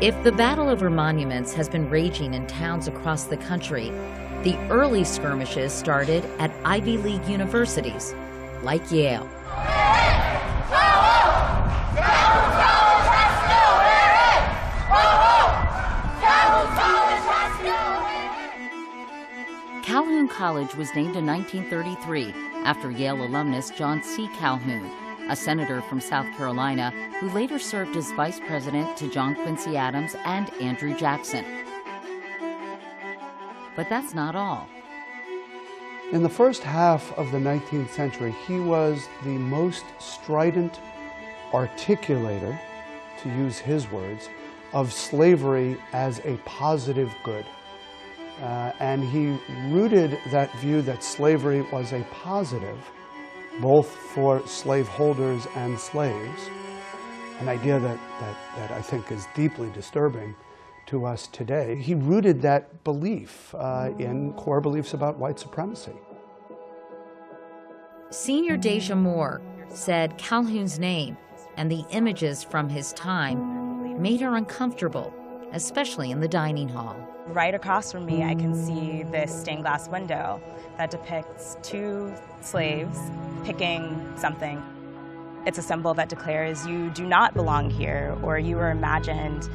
If the battle over monuments has been raging in towns across the country, the early skirmishes started at Ivy League universities, like Yale. Calhoun College was named in 1933 after Yale alumnus John C. Calhoun, a senator from South Carolina who later served as vice president to John Quincy Adams and Andrew Jackson. But that's not all. In the first half of the 19th century, he was the most strident articulator, to use his words, of slavery as a positive good. And he rooted that view that slavery was a positive, both for slaveholders and slaves, an idea that I think is deeply disturbing to us today. He rooted that belief in core beliefs about white supremacy. Senior Deja Moore said Calhoun's name and the images from his time made her uncomfortable, especially in the dining hall. Right across from me, I can see this stained glass window that depicts two slaves picking something. It's a symbol that declares you do not belong here, or you were imagined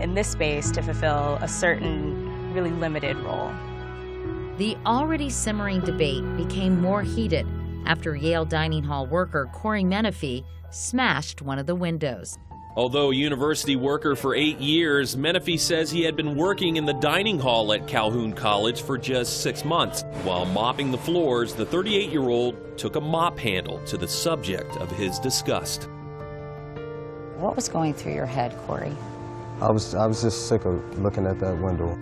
in this space to fulfill a certain, really limited role. The already simmering debate became more heated after Yale dining hall worker Cory Menifee smashed one of the windows. Although a university worker for 8 years, Menifee says he had been working in the dining hall at Calhoun College for just 6 months. While mopping the floors, the 38-year-old took a mop handle to the subject of his disgust. What was going through your head, Cory? I was just sick of looking at that window.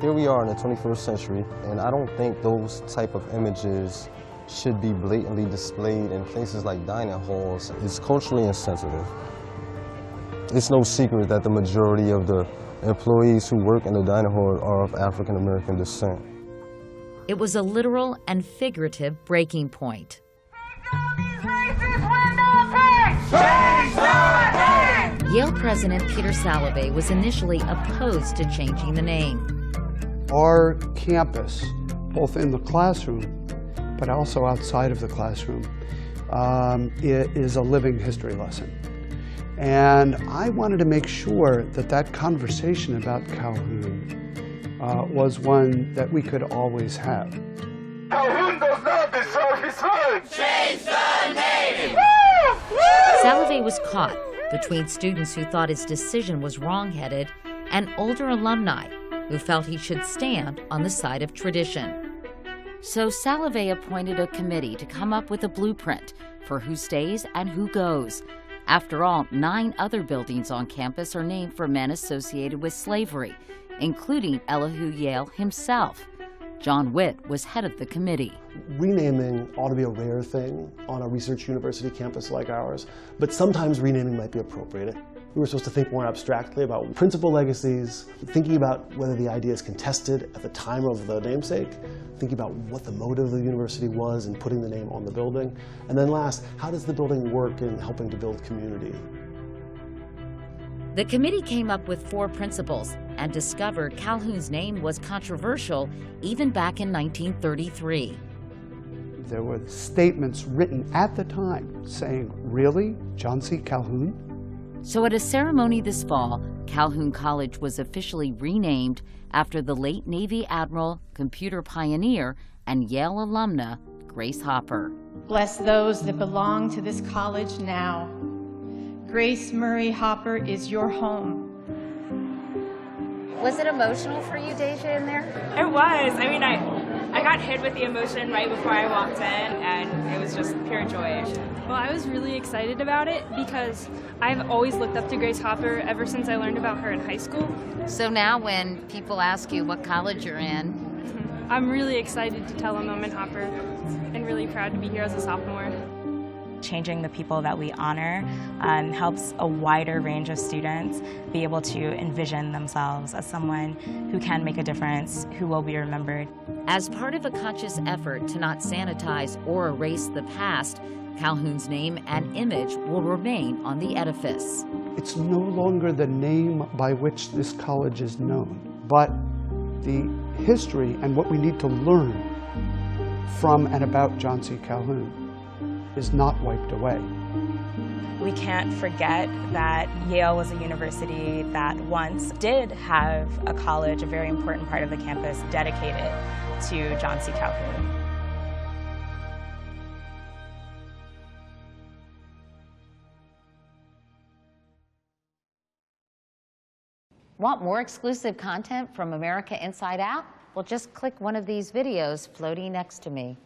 Here we are in the 21st century, and I don't think those type of images should be blatantly displayed in places like dining halls. It's culturally insensitive. It's no secret that the majority of the employees who work in the dining hall are of African American descent. It was a literal and figurative breaking point. Yale President Peter Salovey was initially opposed to changing the name. Our campus, both in the classroom but also outside of the classroom, it is a living history lesson. And I wanted to make sure that that conversation about Calhoun was one that we could always have. Calhoun does not deserve his name! Change the name! Salovey was caught between students who thought his decision was wrong-headed and older alumni who felt he should stand on the side of tradition. So Salovey appointed a committee to come up with a blueprint for who stays and who goes. After all, 9 other buildings on campus are named for men associated with slavery, including Elihu Yale himself. John Witt was head of the committee. Renaming ought to be a rare thing on a research university campus like ours, but sometimes renaming might be appropriate. We were supposed to think more abstractly about principal legacies, thinking about whether the idea is contested at the time of the namesake, thinking about what the motive of the university was in putting the name on the building, and then last, how does the building work in helping to build community? The committee came up with 4 principles and discovered Calhoun's name was controversial even back in 1933. There were statements written at the time saying, really, John C. Calhoun? So at a ceremony this fall, Calhoun College was officially renamed after the late Navy Admiral, computer pioneer, and Yale alumna, Grace Hopper. Bless those that belong to this college now. Grace Murray Hopper is your home. Was it emotional for you, Deja, in there? It was. I mean, I got hit with the emotion right before I walked in, and it was just pure joy. Well, I was really excited about it because I've always looked up to Grace Hopper ever since I learned about her in high school. So now when people ask you what college you're in, I'm really excited to tell them I'm in Hopper and really proud to be here as a sophomore. Changing the people that we honor helps a wider range of students be able to envision themselves as someone who can make a difference, who will be remembered. As part of a conscious effort to not sanitize or erase the past, Calhoun's name and image will remain on the edifice. It's no longer the name by which this college is known, but the history and what we need to learn from and about John C. Calhoun is not wiped away. We can't forget that Yale was a university that once did have a college, a very important part of the campus, dedicated to John C. Calhoun. Want more exclusive content from America Inside Out? Well, just click one of these videos floating next to me.